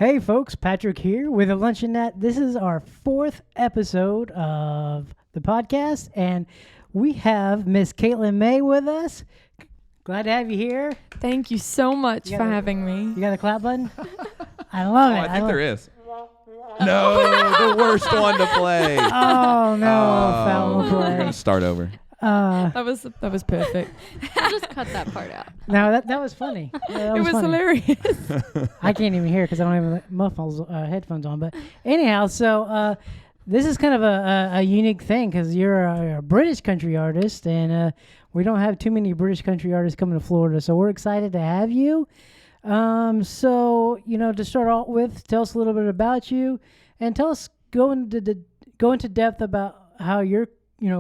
Hey folks, Patrick here with a Luncheonette. This is our 4th episode of the podcast, and we have Miss Caitlin Mae with us. Glad to have you here. Thank you so much for having me. You got a clap button? I love it. I think there is. No, the worst one to play. Oh no, foul We're play. gonna start over. That was perfect. I'll just cut that part out. No, that was funny. Yeah, that It was funny. hilarious. I can't even hear because I don't have muffles, headphones on. But anyhow, so this is kind of a unique thing because you're a British country artist, and we don't have too many British country artists coming to Florida. So we're excited to have you. So to start out with, tell us a little bit about you, and tell us go into depth about how your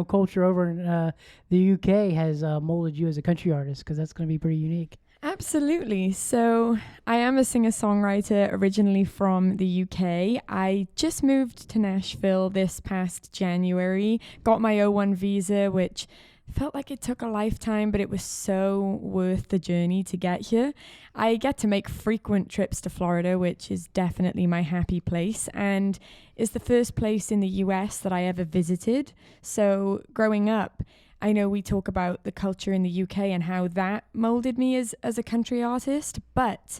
culture over in the UK has molded you as a country artist, because that's going to be pretty unique. Absolutely. So I am a singer-songwriter originally from the UK. I just moved to Nashville this past January, got my O1 visa, which felt like it took a lifetime, but it was so worth the journey to get here. I get to make frequent trips to Florida, which is definitely my happy place, and is the first place in the US that I ever visited. So growing up, I know we talk about the culture in the UK and how that molded me as a country artist, but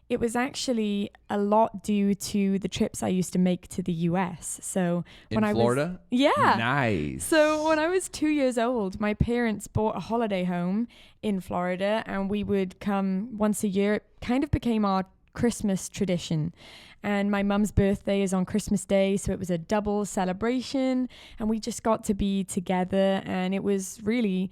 it was actually a lot due to the trips I used to make to the US. So when I Florida? Yeah. Nice. So when I was 2 years old, my parents bought a holiday home in Florida, and we would come once a year. It kind of became our Christmas tradition. And my mum's birthday is on Christmas Day, so it was a double celebration, and we just got to be together, and it was really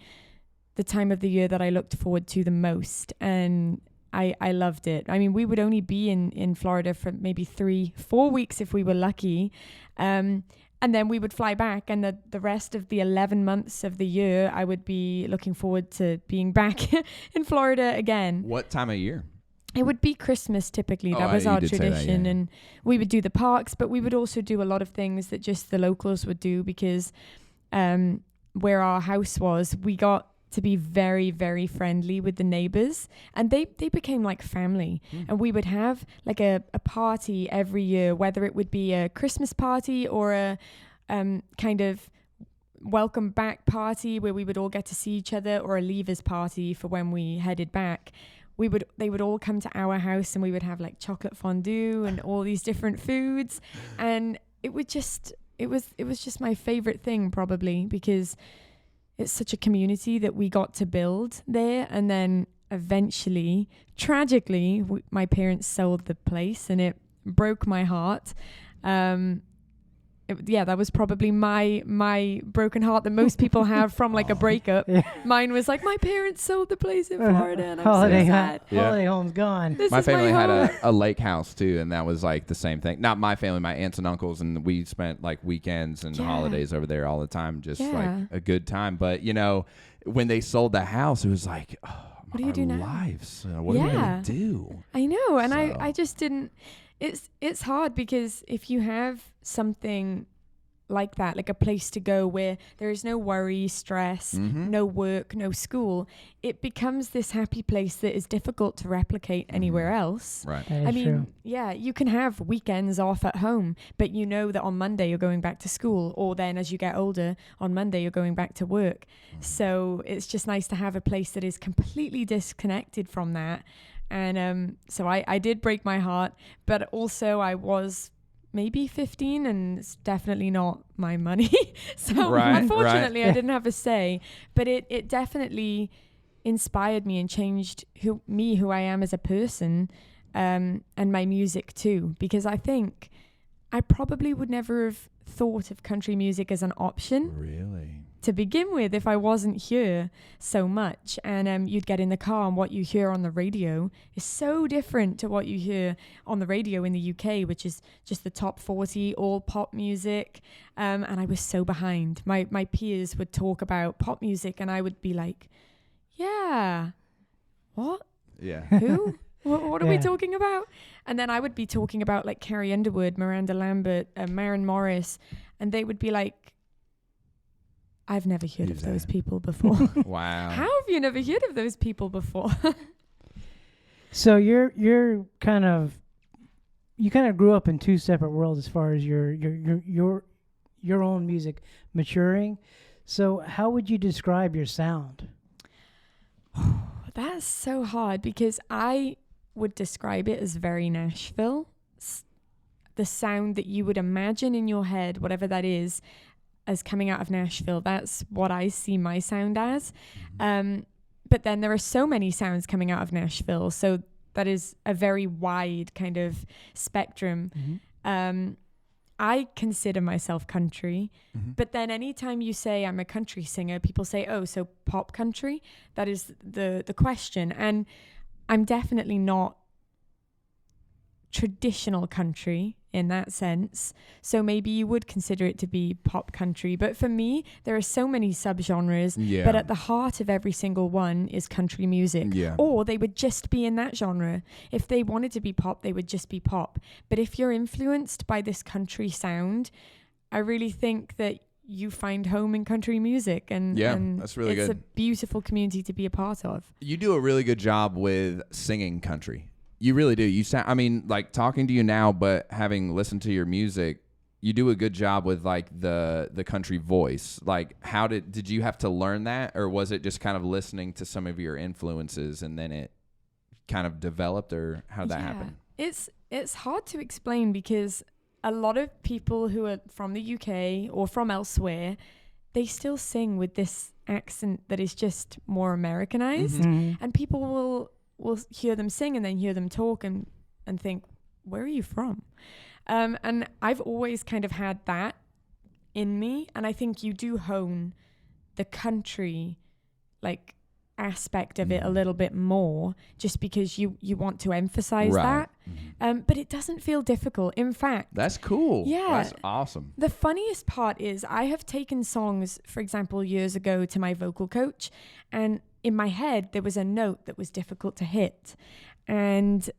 the time of the year that I looked forward to the most. And I loved it. I mean, we would only be in Florida for maybe 3-4 weeks if we were lucky. And then we would fly back, and the rest of the 11 months of the year, I would be looking forward to being back in Florida again. What time of year? It would be Christmas typically. That was our tradition. Yeah. And we would do the parks, but we would also do a lot of things that just the locals would do, because where our house was, we got to be very, very friendly with the neighbors, and they became like family. And we would have like a party every year, whether it would be a Christmas party or a kind of welcome back party where we would all get to see each other, or a leavers party for when we headed back. They would all come to our house, and we would have like chocolate fondue and all these different foods, and it was just my favorite thing, probably because it's such a community that we got to build there. And then eventually, tragically, my parents sold the place, and it broke my heart. That was probably my broken heart that most people have from like a breakup. Yeah. Mine was like, my parents sold the place in Florida, and I'm so sad. Holiday home's gone. My family had a lake house too, and that was like the same thing. Not my family, my aunts and uncles, and we spent like weekends and holidays over there all the time, just like a good time. But when they sold the house, it was like, what do you do now? Lives. What are we gonna do? I know, and I just didn't. It's hard, because if you have something like that, like a place to go where there is no worry, stress, no work, no school, it becomes this happy place that is difficult to replicate anywhere else. Right. That is true. Yeah, you can have weekends off at home, but you know that on Monday you're going back to school, or then as you get older, on Monday you're going back to work. So it's just nice to have a place that is completely disconnected from that. And so I did break my heart, but also I was maybe 15, and it's definitely not my money. So unfortunately, I didn't have a say, but it definitely inspired me and changed who I am as a person, and my music too, because I think I probably would never have thought of country music as an option. Really? To begin with, if I wasn't here so much. And you'd get in the car, and what you hear on the radio is so different to what you hear on the radio in the UK, which is just the top 40, all pop music. And I was so behind. My peers would talk about pop music, and I would be like, yeah, what? Yeah. Who? What are we talking about? And then I would be talking about like Carrie Underwood, Miranda Lambert, Maren Morris, and they would be like, I've never heard of those people before. Wow. How have you never heard of those people before? So you're kind of you kind of grew up in two separate worlds as far as your own music maturing. So how would you describe your sound? That's so hard because I would describe it as very Nashville. The sound that you would imagine in your head, whatever that is, as coming out of Nashville, that's what I see my sound as. But then there are so many sounds coming out of Nashville, so that is a very wide kind of spectrum. I consider myself country, but then anytime you say I'm a country singer, people say, oh, so pop country? That is the question. And I'm definitely not traditional country in that sense. So maybe you would consider it to be pop country. But for me, there are so many subgenres, but at the heart of every single one is country music. Or they would just be in that genre. If they wanted to be pop, they would just be pop. But if you're influenced by this country sound, I really think that you find home in country music. And that's really it's good. a beautiful community to be a part of. You do a really good job with singing country. You really do. You sound, I mean, like talking to you now, but having listened to your music, you do a good job with like the country voice. Like how did you have to learn that, or was it just kind of listening to some of your influences and then it kind of developed, or how did that happen? It's hard to explain because a lot of people who are from the UK or from elsewhere, they still sing with this accent that is just more Americanized, and people will hear them sing and then hear them talk and think, where are you from? And I've always kind of had that in me. And I think you do hone the country like aspect of it a little bit more just because you want to emphasize that. But it doesn't feel difficult. In fact, that's cool. Yeah. That's awesome. The funniest part is I have taken songs, for example, years ago to my vocal coach, and in my head, there was a note that was difficult to hit. And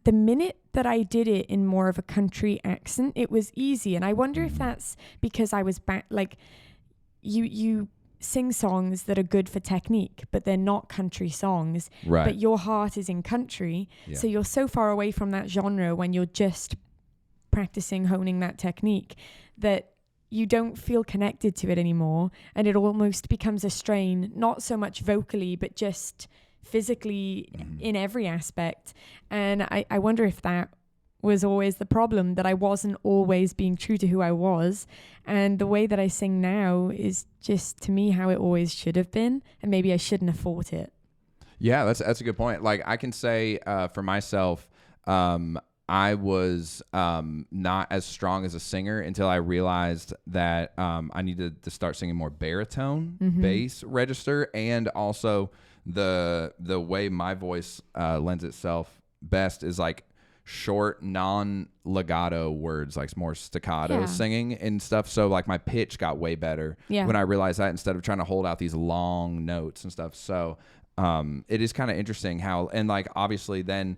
the minute that I did it in more of a country accent, it was easy. And I wonder if that's because I was back, like you sing songs that are good for technique, but they're not country songs. Right. But your heart is in country. Yeah. So you're so far away from that genre when you're just practicing honing that technique that you don't feel connected to it anymore, and it almost becomes a strain, not so much vocally, but just physically in every aspect. And I wonder if that was always the problem, that I wasn't always being true to who I was. And the way that I sing now is just, to me, how it always should have been. And maybe I shouldn't have fought it. Yeah, that's a good point. Like I can say for myself, I was not as strong as a singer until I realized that I needed to start singing more baritone bass register, and also the way my voice lends itself best is like short non-legato words, like more staccato singing and stuff. So like my pitch got way better when I realized that, instead of trying to hold out these long notes and stuff. So it is kind of interesting how, and like obviously then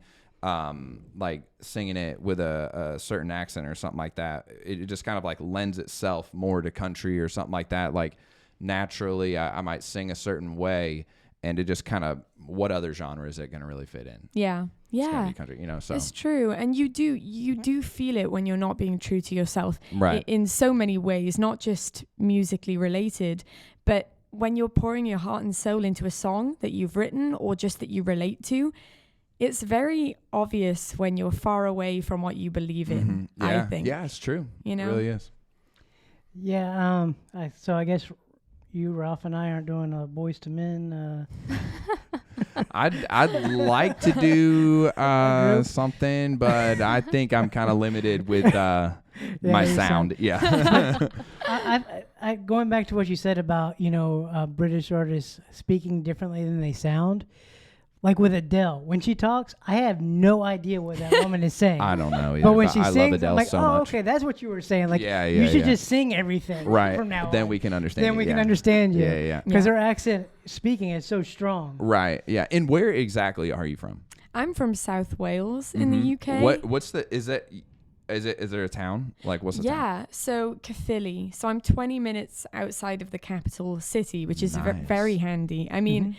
like singing it with a certain accent or something like that, it just kind of like lends itself more to country or something like that. Like naturally I might sing a certain way, and it just kind of, what other genre is it going to really fit in? Yeah. It's gonna be country, you know, so it's true. And you do feel it when you're not being true to yourself, right, in so many ways, not just musically related, but when you're pouring your heart and soul into a song that you've written or just that you relate to, it's very obvious when you're far away from what you believe in, I think. Yeah, it's true. You know? It really is. Yeah, so I guess you, Ralph, and I aren't doing Boys to Men. I'd like to do something, but I think I'm kind of limited with my sound. Yeah. I going back to what you said about, British artists speaking differently than they sound. Like with Adele, when she talks, I have no idea what that woman is saying. I don't know either. But when she I sings, love Adele I'm like, so oh, much. okay, that's what you were saying. Like, Yeah, you should yeah. just sing everything Right. from now Then on. we can understand. Then we can yeah. understand you. Yeah. Because her accent speaking is so strong. Right. Yeah. And where exactly are you from? I'm from South Wales in the UK. What's the, is there a town? Like what's the town? Yeah, so Caerphilly. So I'm 20 minutes outside of the capital city, which is Nice. very handy. I mean,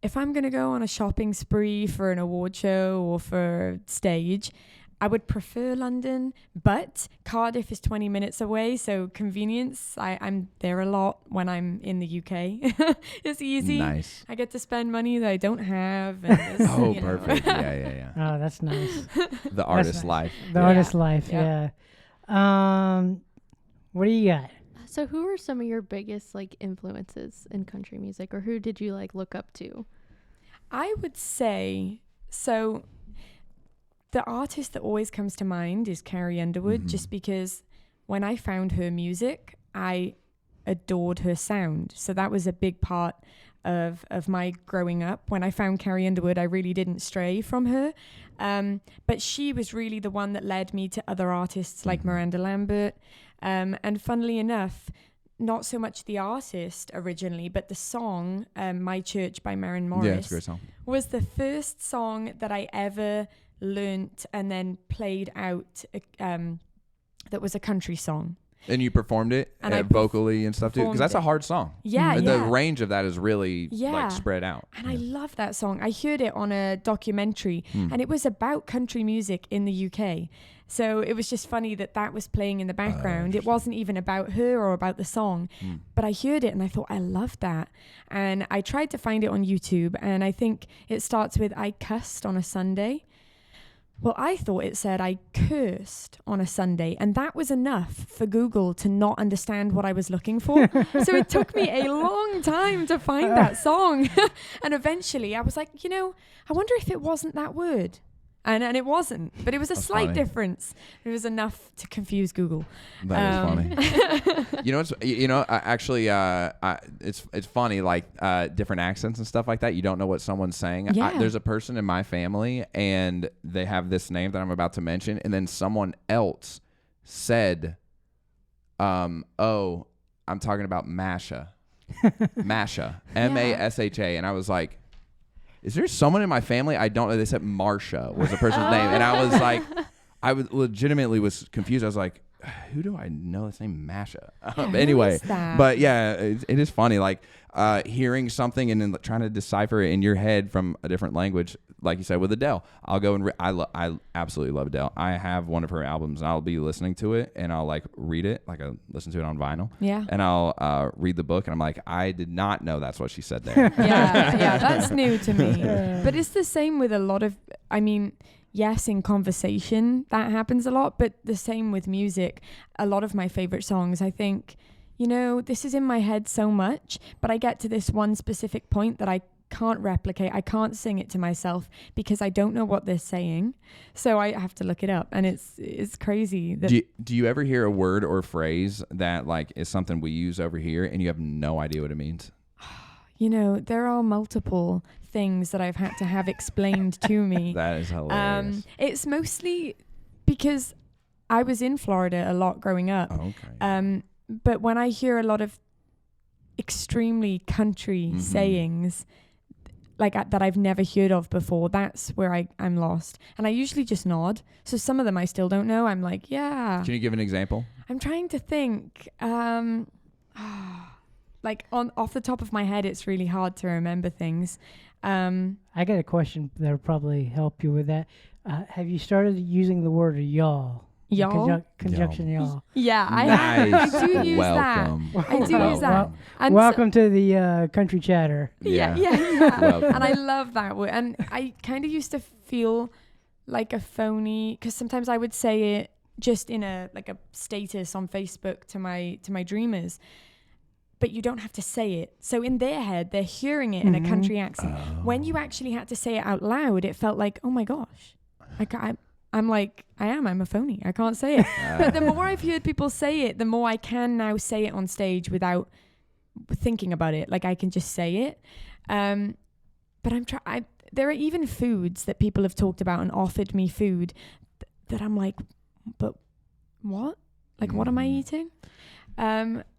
if I'm going to go on a shopping spree for an award show or for stage, I would prefer London, but Cardiff is 20 minutes away, so convenience. I'm there a lot when I'm in the UK. It's easy. Nice. I get to spend money that I don't have. And Oh, perfect. Yeah. Oh, that's nice. The artist nice. life. The artist life, yeah. What do you got? So who are some of your biggest like influences in country music, or who did you like look up to? I would say, so the artist that always comes to mind is Carrie Underwood, just because when I found her music, I adored her sound. So that was a big part of my growing up. When I found Carrie Underwood, I really didn't stray from her. But she was really the one that led me to other artists like Miranda Lambert. And funnily enough, not so much the artist originally, but the song, My Church by Maren Morris, It's a great song. was the first song that I ever learnt and then played out that was a country song. And you performed it vocally and stuff too? Because that's a hard song. Yeah, The range of that is really Yeah. like spread out. And I love that song. I heard it on a documentary and it was about country music in the UK. So it was just funny that was playing in the background. It wasn't even about her or about the song, but I heard it and I thought, I love that. And I tried to find it on YouTube, and I think it starts with, I cussed on a Sunday. Well, I thought it said I cursed on a Sunday, and that was enough for Google to not understand what I was looking for. So it took me a long time to find that song. And eventually I was like, I wonder if it wasn't that word. And it wasn't, but it was a slight difference. It was enough to confuse Google. That is funny. It's funny, like different accents and stuff like that. You don't know what someone's saying. Yeah. There's a person in my family, and they have this name that I'm about to mention, and then someone else said, I'm talking about Masha. Masha. Masha. And I was like, is there someone in my family I don't know? They said Marsha was the person's name. And I was like, I legitimately was confused. I was like, who do I know that's named Masha? Anyway, but yeah, it is funny. Like hearing something and then trying to decipher it in your head from a different language. Like you said with Adele, I'll go and I absolutely love Adele. I have one of her albums and I'll be listening to it and I'll like read it, like I listen to it on vinyl. Yeah. And I'll read the book and I'm like, I did not know that's what she said there. Yeah, that's new to me. But it's the same with a lot of, yes, in conversation that happens a lot, but the same with music. A lot of my favorite songs, I think, this is in my head so much, but I get to this one specific point that I can't replicate. I can't sing it to myself because I don't know what they're saying. So I have to look it up, and it's crazy. That do you ever hear a word or phrase that like is something we use over here and you have no idea what it means? There are multiple things that I've had to have explained to me. That is hilarious. It's mostly because I was in Florida a lot growing up. Oh, okay. But when I hear a lot of extremely country sayings like that I've never heard of before, that's where I'm lost. And I usually just nod. So some of them I still don't know. I'm like, yeah. Can you give an example? I'm trying to think. Like off the top of my head, it's really hard to remember things. I got a question that'll probably help you with that. Have you started using the word y'all? Y'all? Conjunction y'all. Yeah, nice. I do use Welcome. that. I do use that. And welcome to the country chatter. Yeah. And I love that word. And I kind of used to feel like a phony because sometimes I would say it just in a status on Facebook to my dreamers. But you don't have to say it. So in their head, they're hearing it in a country accent. Oh. When you actually had to say it out loud, it felt like, oh my gosh, I'm a phony. I can't say it. But the more I've heard people say it, the more I can now say it on stage without thinking about it. Like I can just say it. But there are even foods that people have talked about and offered me food that I'm like, but what? Like, what am I eating?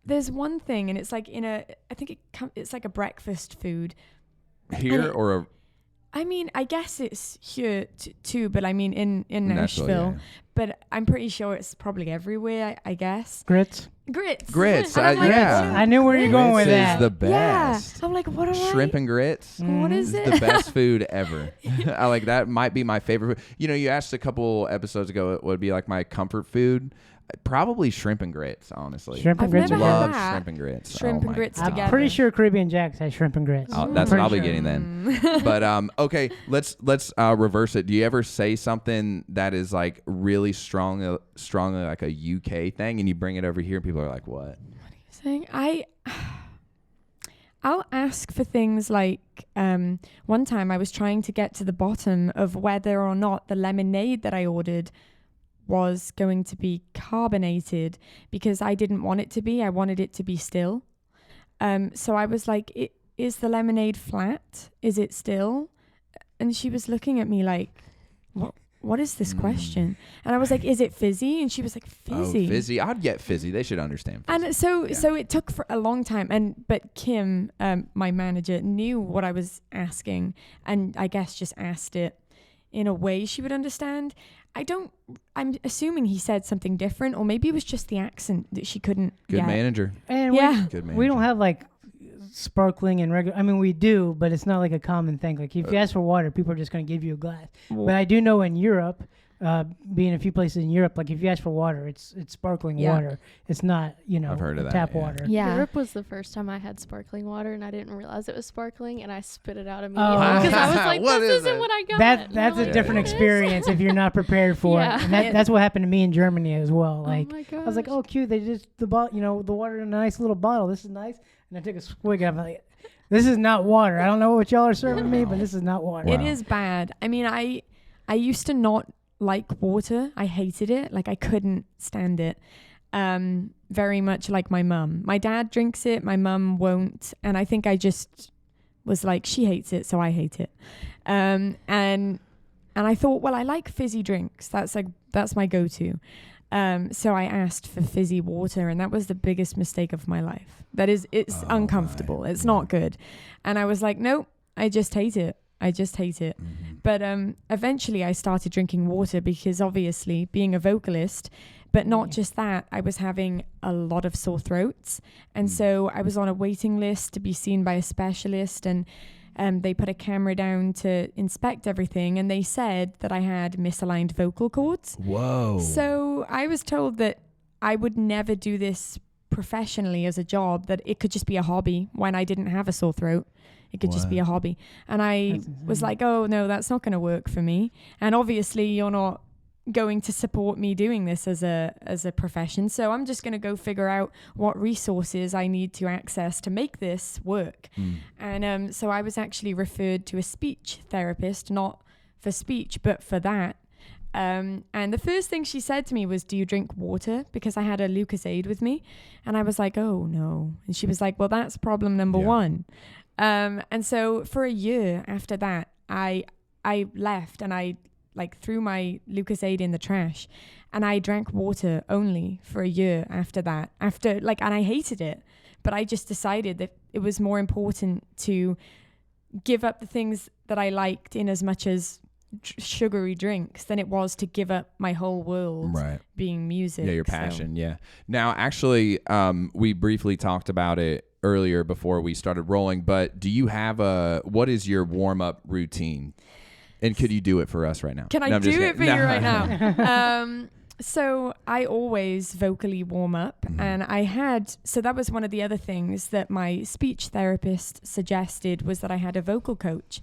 There's one thing, and it's like I think it's like a breakfast food. Here or I mean, I guess it's here too, but I mean in Nashville. Yeah. But I'm pretty sure it's probably everywhere, I guess. Grits. Grits. And I'm like, Yeah. I knew where you're going with Grits that. is the best. Yeah. I'm like, what am Shrimp and grits. What is Is it? the best food ever. I like that. Might be my favorite food. You know, you asked a couple episodes ago what would be like my comfort food. Probably shrimp and grits, honestly. Shrimp and I've grits never are had good. Love that. shrimp and grits. Shrimp and grits God. together. I'm pretty sure Caribbean Jacks has shrimp and grits. That's what I'll be Pretty getting then. But okay, let's reverse it. Do you ever say something that is like really strongly like a UK thing, and you bring it over here, and people are like, "What?" Saying I'll ask for things like one time I was trying to get to the bottom of whether or not the lemonade that I ordered was going to be carbonated, because I didn't want it to be. I wanted it to be still. So I was like, is the lemonade flat? Is it still? And she was looking at me like, what is this question? And I was like, is it fizzy? And she was like, fizzy. Oh, fizzy. I'd get fizzy. They should understand fizzy. And so it took for a long time. But Kim, my manager, knew what I was asking, and I guess just asked it in a way she would understand. I'm assuming he said something different, or maybe it was just the accent that she couldn't Good get. manager. And Good manager. we don't have like sparkling and regular. I mean, we do, but it's not like a common thing. Like if you ask for water, people are just going to give you a glass. But I do know in Europe, being a few places in Europe, like if you ask for water, it's sparkling water. It's not, I've heard of that, tap yeah. water. Yeah. Europe was the first time I had sparkling water, and I didn't realize it was sparkling, and I spit it out immediately Oh. because I was like, What "This is isn't it? what I got." That's And a I'm different like, "What is experience if you're not prepared for Yeah. it. And that's what happened to me in Germany as well. Oh Like my I was like, gosh. oh, cute. They just the water in a nice little bottle. This is nice. And I took a swig. I'm like, this is not water. I don't know what y'all are serving me, but this is not water. Wow. It is bad. I mean, I used to not like water. I hated it. Like I couldn't stand it. Very much like my mum. My dad drinks it. My mum won't. And I think I just was like, she hates it, so I hate it. And I thought, well, I like fizzy drinks. That's my go-to. So I asked for fizzy water, and that was the biggest mistake of my life. It's uncomfortable. Right. It's not good. And I was like, nope, I just hate it. Mm-hmm. But eventually I started drinking water because obviously being a vocalist, but not just that, I was having a lot of sore throats. And so I was on a waiting list to be seen by a specialist, and they put a camera down to inspect everything, and they said that I had misaligned vocal cords. Whoa. So I was told that I would never do this professionally as a job, that it could just be a hobby when I didn't have a sore throat. It could just be a hobby. And I was like, oh, no, that's not going to work for me. And obviously you're not going to support me doing this as a profession. So I'm just going to go figure out what resources I need to access to make this work. And so I was actually referred to a speech therapist, not for speech, but for that. And the first thing she said to me was, do you drink water? Because I had a Lucozade with me. And I was like, oh, no. And she was like, well, that's problem number one. And so for a year after that, I left and I threw my Lucozade in the trash, and I drank water only for a year after that. And I hated it, but I just decided that it was more important to give up the things that I liked in as much as sugary drinks than it was to give up my whole world being music. Yeah, your passion. Yeah. Now, actually, we briefly talked about it earlier before we started rolling, but do you have what is your warm-up routine? And could you do it for us right now? Can I do it for you right now? So I always vocally warm up, and so that was one of the other things that my speech therapist suggested, was that I had a vocal coach.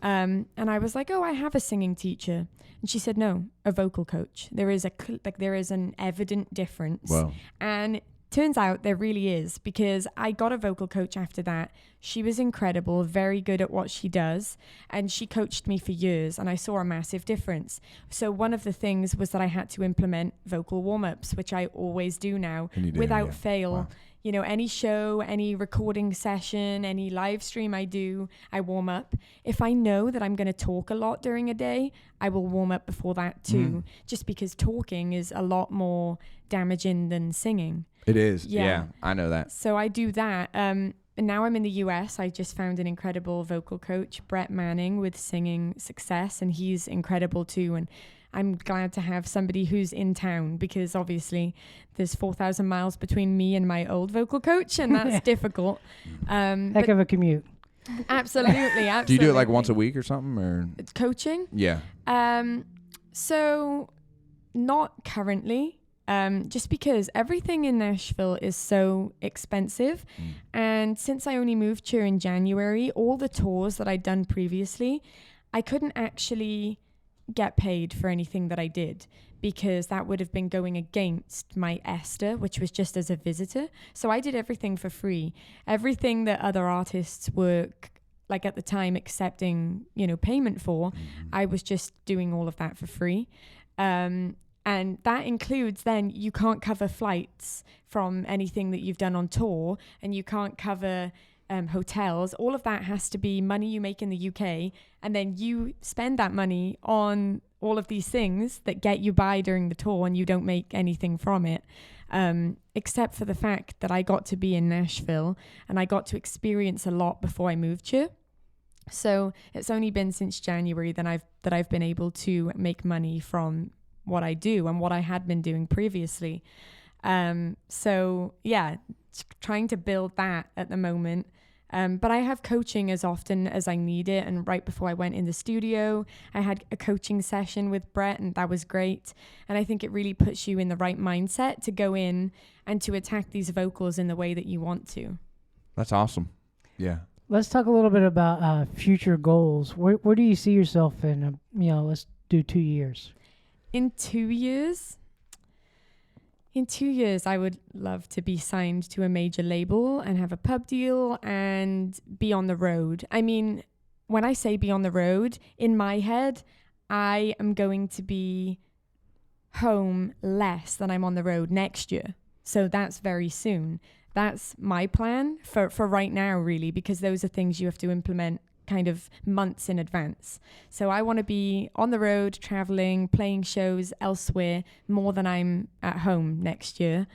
And I was like, oh, I have a singing teacher. And she said, no, a vocal coach. There is an evident difference. Wow. And turns out there really is, because I got a vocal coach after that. She was incredible, very good at what she does, and she coached me for years, and I saw a massive difference. So one of the things was that I had to implement vocal warm-ups, which I always do now without fail. Wow. You know, any show, any recording session, any live stream I do, I warm up. If I know that I'm going to talk a lot during a day, I will warm up before that too, just because talking is a lot more damaging than singing. It is. Yeah. Yeah, I know that. So I do that. now I'm in the US. I just found an incredible vocal coach, Brett Manning, with Singing Success, and he's incredible too. And I'm glad to have somebody who's in town, because obviously there's 4,000 miles between me and my old vocal coach, and that's difficult. Heck of a commute. Absolutely. Do you do it like once a week or something, or coaching? Yeah. So not currently. Just because everything in Nashville is so expensive. And since I only moved here in January, all the tours that I'd done previously, I couldn't actually get paid for anything that I did, because that would have been going against my ESTA, which was just as a visitor. So I did everything for free. Everything that other artists were like at the time accepting, payment for, I was just doing all of that for free. And that includes then you can't cover flights from anything that you've done on tour, and you can't cover hotels. All of that has to be money you make in the UK, and then you spend that money on all of these things that get you by during the tour, and you don't make anything from it, except for the fact that I got to be in Nashville and I got to experience a lot before I moved here. So it's only been since January that I've been able to make money from what I do and what I had been doing previously. So yeah, trying to build that at the moment. But I have coaching as often as I need it. And right before I went in the studio, I had a coaching session with Brett, and that was great. And I think it really puts you in the right mindset to go in and to attack these vocals in the way that you want to. That's awesome. Yeah. Let's talk a little bit about future goals. Where do you see yourself in, let's do 2 years? In 2 years? In 2 years, I would love to be signed to a major label and have a pub deal and be on the road. I mean, when I say be on the road, in my head, I am going to be home less than I'm on the road next year. So that's very soon. That's my plan for right now, really, because those are things you have to implement kind of months in advance. So I want to be on the road, traveling, playing shows elsewhere more than I'm at home next year.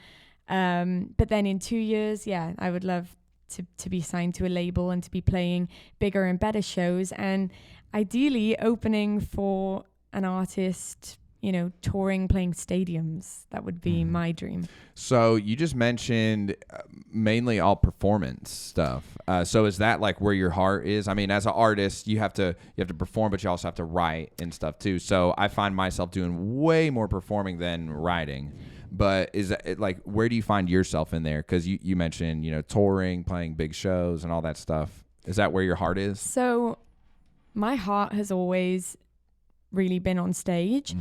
But then in 2 years, yeah, I would love to be signed to a label and to be playing bigger and better shows, and ideally opening for an artist, touring, playing stadiums. That would be my dream. So you just mentioned mainly all performance stuff. So is that like where your heart is? I mean, as an artist, you have to perform, but you also have to write and stuff too. So I find myself doing way more performing than writing. But is that like, where do you find yourself in there? Because you mentioned, touring, playing big shows and all that stuff. Is that where your heart is? So my heart has always really been on stage,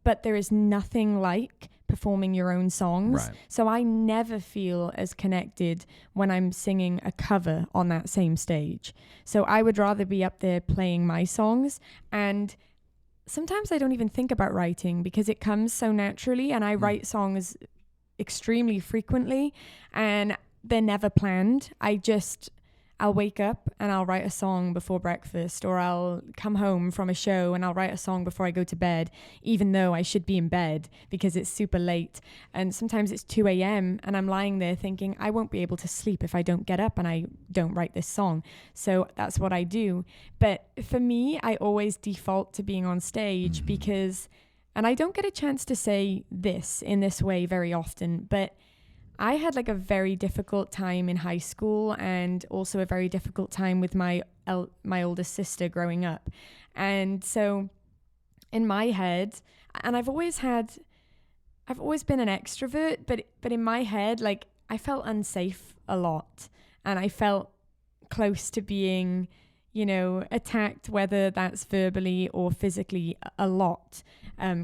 but there is nothing like performing your own songs. Right. So I never feel as connected when I'm singing a cover on that same stage. So I would rather be up there playing my songs, and sometimes I don't even think about writing because it comes so naturally, and I write songs extremely frequently and they're never planned. I'll wake up and I'll write a song before breakfast, or I'll come home from a show and I'll write a song before I go to bed, even though I should be in bed because it's super late. And sometimes it's 2 a.m. and I'm lying there thinking I won't be able to sleep if I don't get up and I don't write this song. So that's what I do. But for me, I always default to being on stage because, and I don't get a chance to say this in this way very often, but I had like a very difficult time in high school, and also a very difficult time with my oldest sister growing up. And so in my head, and I've always been an extrovert, but in my head, like, I felt unsafe a lot, and I felt close to being, attacked, whether that's verbally or physically, a lot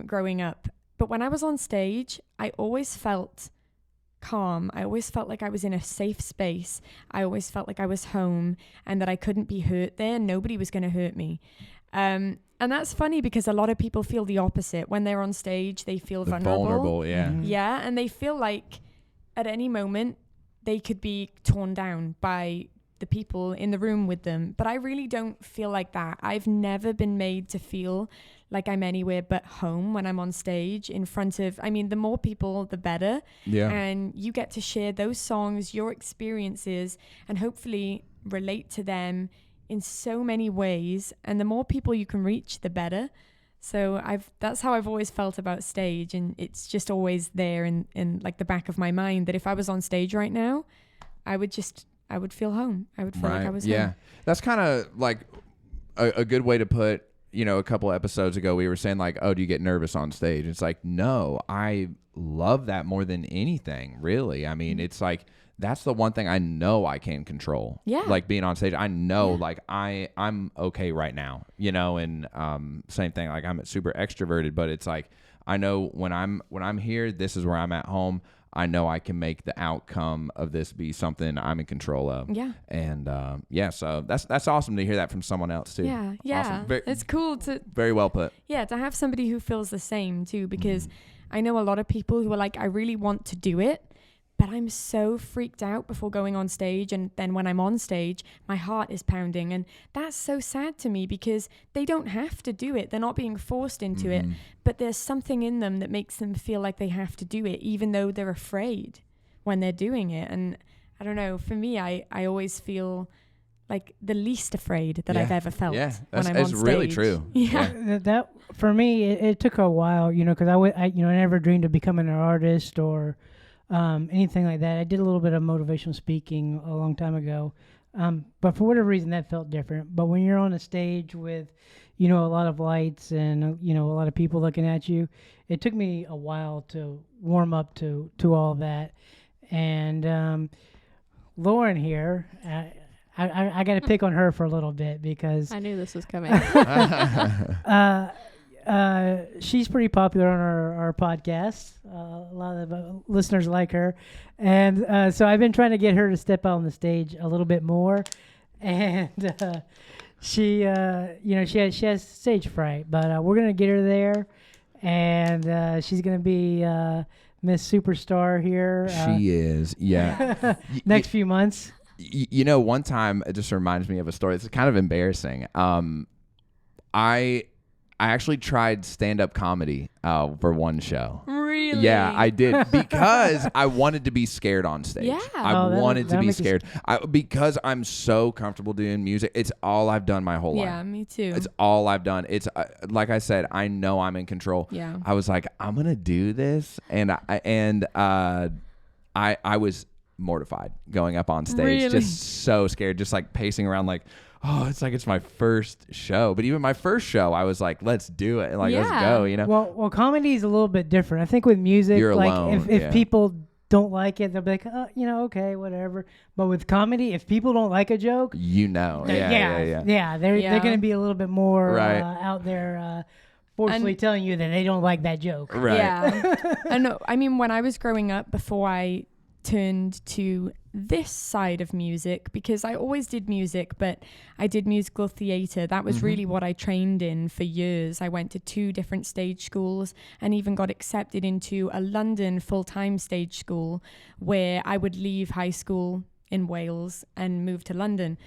growing up. But when I was on stage, I always felt calm. I always felt like I was in a safe space. I always felt like I was home and that I couldn't be hurt there. Nobody was going to hurt me. And that's funny because a lot of people feel the opposite. When they're on stage, they feel vulnerable. Yeah. Yeah. And they feel like at any moment they could be torn down by the people in the room with them. But I really don't feel like that. I've never been made to feel like I'm anywhere but home when I'm on stage in front of, I mean, the more people, the better. Yeah. And you get to share those songs, your experiences, and hopefully relate to them in so many ways. And the more people you can reach, the better. So that's how I've always felt about stage. And it's just always there in like the back of my mind that if I was on stage right now, I would feel home. I would feel like I was home. That's kind of like a good way to put, you know, a couple episodes ago, we were saying like, oh, do you get nervous on stage? It's like, no, I love that more than anything, really. I mean, it's like, that's the one thing I know I can control. Yeah. Like being on stage, I know like I'm okay right now, you know, and same thing, like I'm super extroverted, but it's like, I know when I'm here, this is where I'm at home. I know I can make the outcome of this be something I'm in control of. Yeah. And so that's awesome to hear that from someone else too. Yeah. Yeah. Awesome. It's cool to very well put. Yeah, to have somebody who feels the same too, because I know a lot of people who are like, I really want to do it, but I'm so freaked out before going on stage. And then when I'm on stage, my heart is pounding. And that's so sad to me because they don't have to do it. They're not being forced into it. But there's something in them that makes them feel like they have to do it, even though they're afraid when they're doing it. And I don't know, for me, I always feel like the least afraid that I've ever felt when I'm on stage. That's really true. Yeah. That for me, it took a while, you know, because I never dreamed of becoming an artist or anything like that. I did a little bit of motivational speaking a long time ago, but for whatever reason that felt different. But when you're on a stage with, you know, a lot of lights and you know, a lot of people looking at you, it took me a while to warm up to all of that. And Lauren here, I got to pick on her for a little bit because I knew this was coming. She's pretty popular on our podcast. A lot of listeners like her. And so I've been trying to get her to step out on the stage a little bit more. And she, you know, she has stage fright, but we're going to get her there. And she's going to be Miss Superstar here. She is, yeah. Next few months. You know, one time, it just reminds me of a story. It's kind of embarrassing. I actually tried stand-up comedy for one show. Really? Yeah, I did because I wanted to be scared on stage. Yeah. I wanted to be scared. Because I'm so comfortable doing music. It's all I've done my whole life. Yeah, me too. It's all I've done. It's like I said, I know I'm in control. Yeah. I was like, I'm gonna do this, and I was mortified going up on stage. Really? Just so scared, just like pacing around like, oh, it's like it's my first show. But even my first show, I was like, let's do it. Like, let's go, you know? Well, comedy is a little bit different. I think with music, you're like alone, if people don't like it, they'll be like, oh, you know, okay, whatever. But with comedy, if people don't like a joke, you know. They're going to be a little bit more out there forcefully telling you that they don't like that joke. Right. Yeah. I know. I mean, when I was growing up, before I turned to this side of music, because I always did music, but I did musical theatre. That was really what I trained in for years. I went to 2 different stage schools and even got accepted into a London full-time stage school where I would leave high school in Wales and move to London.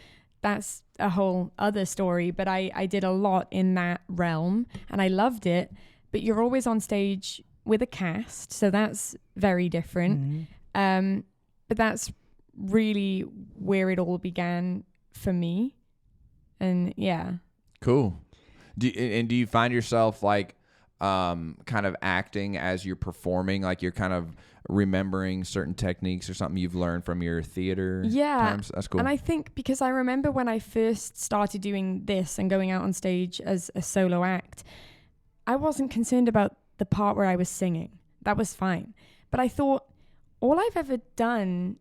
That's a whole other story, but I did a lot in that realm and I loved it. But you're always on stage with a cast, so that's very different. But that's really where it all began for me. And yeah. Cool. Do you find yourself like kind of acting as you're performing, like you're kind of remembering certain techniques or something you've learned from your theater times? That's cool. And I think because I remember when I first started doing this and going out on stage as a solo act, I wasn't concerned about the part where I was singing. That was fine. But I thought, all I've ever done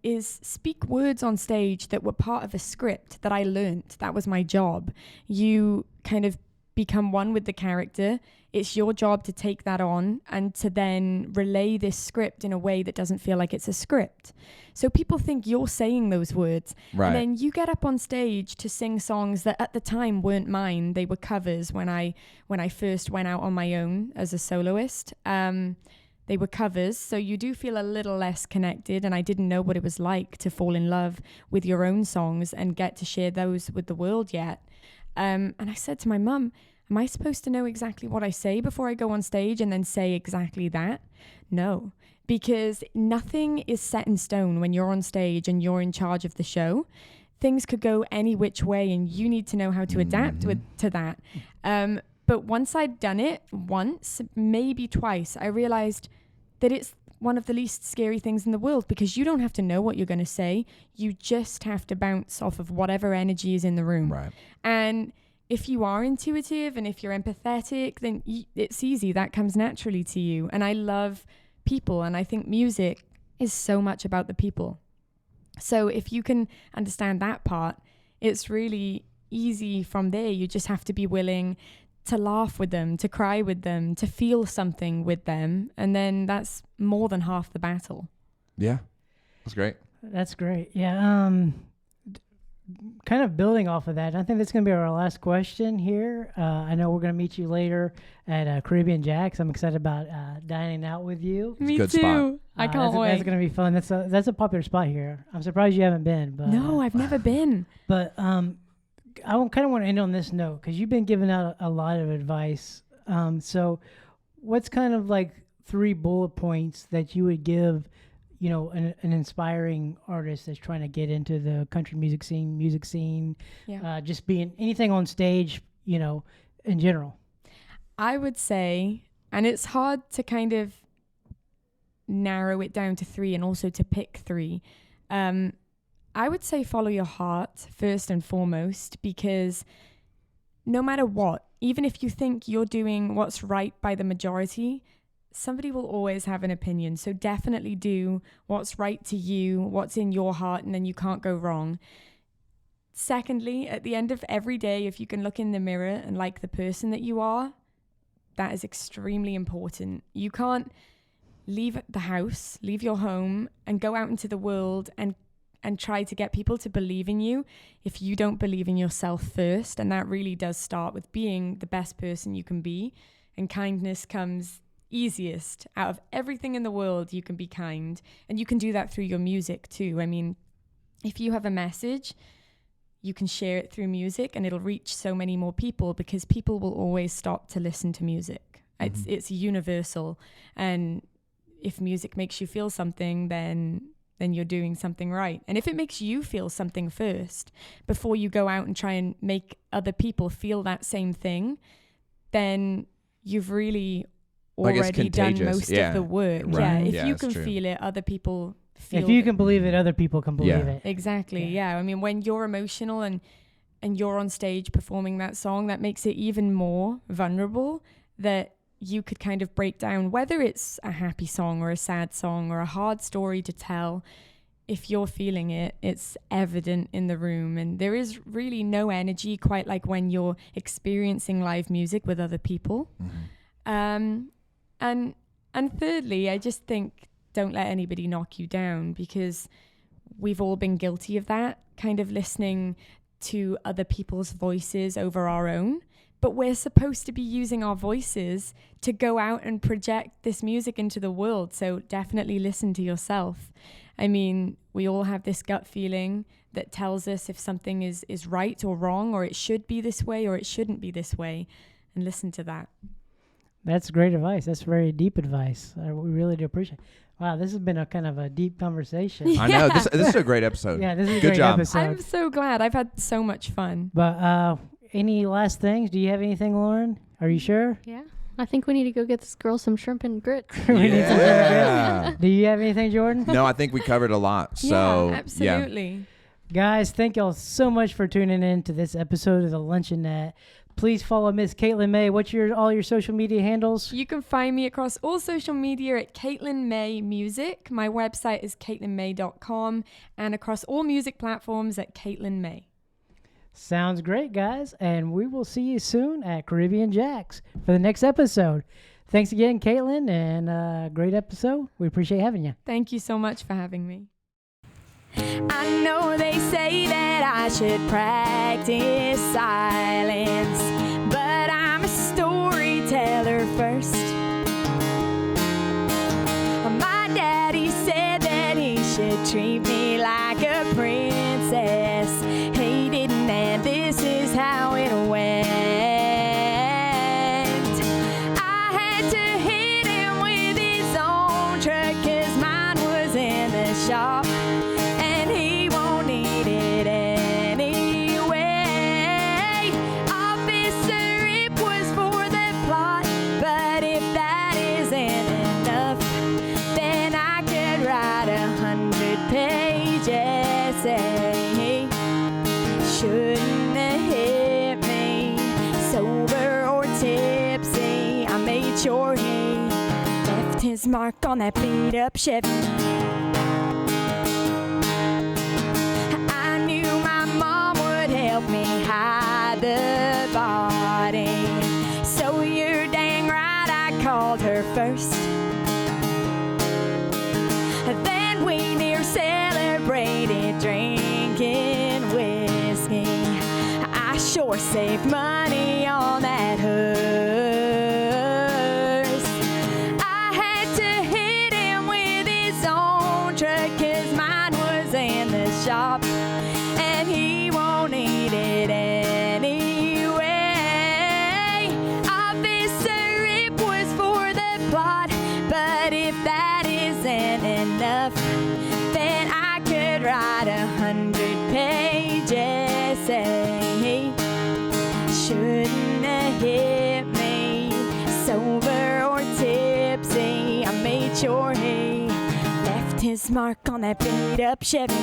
is speak words on stage that were part of a script that I learnt. That was my job. You kind of become one with the character. It's your job to take that on and to then relay this script in a way that doesn't feel like it's a script. So people think you're saying those words. Right. And then you get up on stage to sing songs that at the time weren't mine. They were covers when I first went out on my own as a soloist. They were covers, so you do feel a little less connected, and I didn't know what it was like to fall in love with your own songs and get to share those with the world yet. And I said to my mum, am I supposed to know exactly what I say before I go on stage and then say exactly that? No, because nothing is set in stone when you're on stage and you're in charge of the show. Things could go any which way, and you need to know how to adapt to that. But once I'd done it once, maybe twice, I realized that it's one of the least scary things in the world, because you don't have to know what you're going to say. You just have to bounce off of whatever energy is in the room. Right. And if you are intuitive and if you're empathetic, then it's easy. That comes naturally to you. And I love people, and I think music is so much about the people. So if you can understand that part, it's really easy from there. You just have to be willing to laugh with them, to cry with them, to feel something with them. And then that's more than half the battle. Yeah. That's great. That's great. Yeah. Kind of building off of that, I think that's going to be our last question here. I know we're going to meet you later at Caribbean Jack's. I'm excited about dining out with you. Me good too. spot. I can't wait. That's going to be fun. That's a popular spot here. I'm surprised you haven't been. But No, I've never been. But I kind of want to end on this note, because you've been giving out a lot of advice. So what's kind of like 3 bullet points that you would give, an inspiring artist that's trying to get into the country music scene, just being anything on stage, in general? I would say, and it's hard to kind of narrow it down to 3 and also to pick 3. I would say follow your heart first and foremost, because no matter what, even if you think you're doing what's right by the majority, somebody will always have an opinion. So definitely do what's right to you, what's in your heart, and then you can't go wrong. Secondly, at the end of every day, if you can look in the mirror and like the person that you are, that is extremely important. You can't leave the house, leave your home, and go out into the world and try to get people to believe in you if you don't believe in yourself first. And that really does start with being the best person you can be. And kindness comes easiest out of everything in the world. You can be kind, and you can do that through your music too. I mean, if you have a message, you can share it through music, and it'll reach so many more people, because people will always stop to listen to music. It's universal. And if music makes you feel something, then you're doing something right. And if it makes you feel something first, before you go out and try and make other people feel that same thing, then you've really already done most of the work. Right. Yeah, if Yeah, you that's can true. feel it, other people feel If you it. can believe it, other people can believe it. Exactly, yeah. I mean, when you're emotional and you're on stage performing that song, that makes it even more vulnerable, that you could kind of break down, whether it's a happy song or a sad song or a hard story to tell. If you're feeling it, it's evident in the room. And there is really no energy quite like when you're experiencing live music with other people. And thirdly, I just think don't let anybody knock you down, because we've all been guilty of that, kind of listening to other people's voices over our own. But we're supposed to be using our voices to go out and project this music into the world. So definitely listen to yourself. I mean, we all have this gut feeling that tells us if something is right or wrong, or it should be this way or it shouldn't be this way. And listen to that. That's great advice. That's very deep advice. We really do appreciate it. Wow, this has been a kind of a deep conversation. I know. This is a great episode. Yeah, this is a Good great job. episode. I'm so glad. I've had so much fun. But any last things? Do you have anything, Lauren? Are you sure? Yeah. I think we need to go get this girl some shrimp and grits. We need some Yeah. Do you have anything, Jordan? No, I think we covered a lot. So, yeah, absolutely. Guys, thank y'all so much for tuning in to this episode of The Luncheonette. Please follow Miss Caitlin Mae. What's all your social media handles? You can find me across all social media at Caitlin Mae Music. My website is caitlinmae.com, and across all music platforms at Caitlin Mae. Sounds great, guys. And we will see you soon at Caribbean Jack's for the next episode. Thanks again, Caitlin, and great episode. We appreciate having you. Thank you so much for having me. I know they say that I should practice silence, but I'm a storyteller first. to treat me like a princess. He didn't, and this is how it went. I had to hit him with his own truck, 'cause mine was in the shop, and he won't need it anyway. Officer, it was for the plot, but if that isn't enough, then I could write 100 pages. Say, shouldn't have hit me, sober or tipsy. I made sure he left his mark on that beat up Chevy. I knew my mom would help me hide the body, so you're dang right I called her first. Then we near celebrated drinking whiskey. I sure saved money on that hearse. I had to hit him with his own truck, 'cause mine was in the shop, and he won't need it anyway. Officer, it was for the plot, but if that isn't enough, then I could write 100 pages. Say, shouldn't have hit me, sober or tipsy. I made sure he left his mark on that beat up Chevy.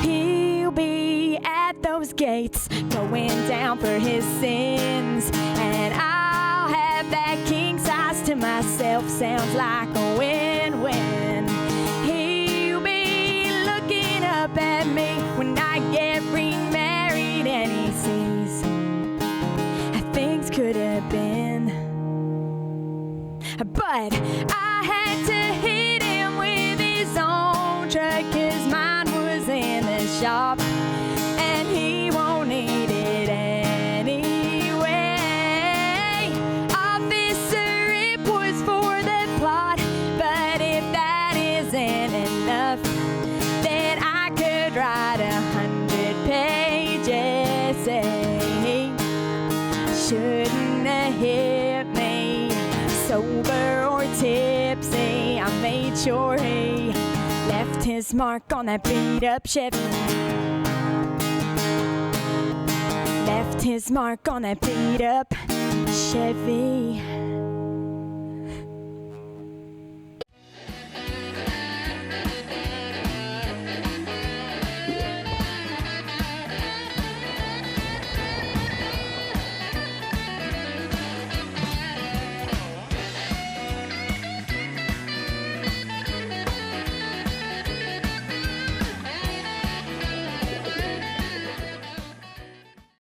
He'll be at those gates going down for his sins, and I'll have that king size to myself. Sounds like a win-win. He'll be looking up at me when I get remarried, and he sees things could have been. But I had to hit him with his own truck, 'cause mine was in the shop, and he won't need it anyway. Officer, it was for the plot, but if that isn't enough, then I could write 100 pages. Say, shouldn't have hit me, sober or tipsy. I made sure he left his mark on that beat up Chevy. Left his mark on that beat up Chevy.